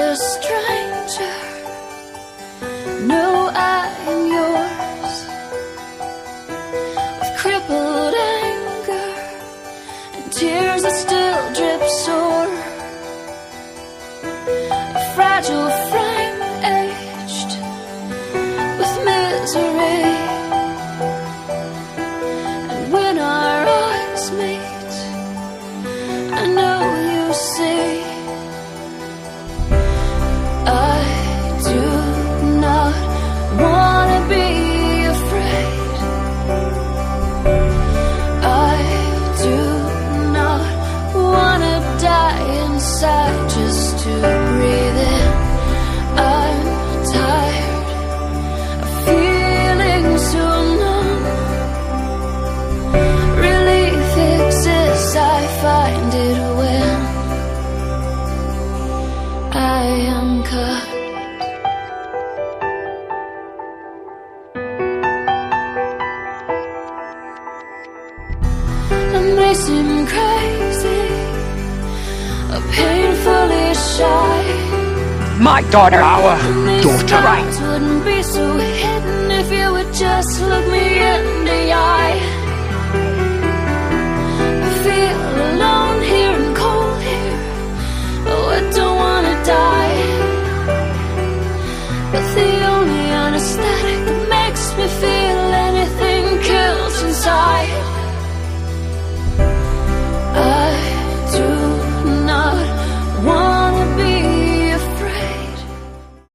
a stranger. No, I am yours. With crippled anger and tears that still drip sore. A fragile frame aged with misery. And when our eyes meet, I know you see. I do not wanna be afraid. I do not wanna die inside just to breathe in. I'm tired of feeling so numb. Relief exists, I find it when I am cut. I may seem crazy, or painfully shy. My daughter. Our daughter. Wouldn't be so